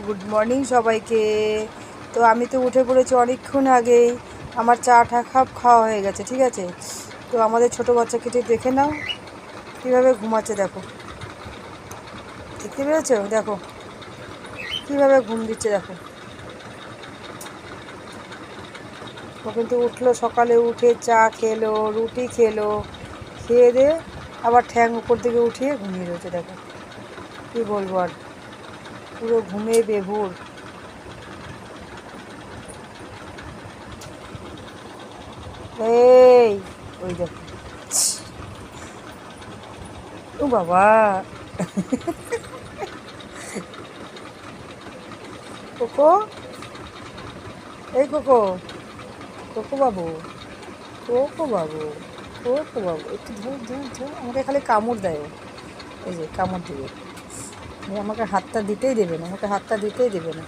Good morning সবাইকে। তো আমি তো উঠে পড়েছি অনেকক্ষণ আগেই, আমার চা টা খাওয়া হয়ে গেছে, ঠিক আছে। তো আমাদের ছোট বাচ্চাকে দেখে নাও কীভাবে ঘুমাচ্ছে, দেখো, দেখতে পেরেছো? দেখো কীভাবে ঘুম দিচ্ছে, দেখো। ও কিন্তু উঠলো, সকালে উঠে চা খেলো, রুটি খেলো, খেয়ে দিয়ে আবার ঠ্যাং উপর দিকে উঠিয়ে ঘুমিয়ে রয়েছে, দেখো। কী বলবো আর, পুরো ঘুমে বেঘোর। এই, ওই দেখো, ও বাবা, কোকো, এই কোকো, কোকো বাবু, কোকো বাবু, কোকো বাবু, একটু ধর ধর ধর, আমাকে খালি কামড় দেয় ও। এই যে কামড় দিবে, আমাকে হাতটা দিতেই দেবে না, আমাকে হাতটা দিতেই দেবে না।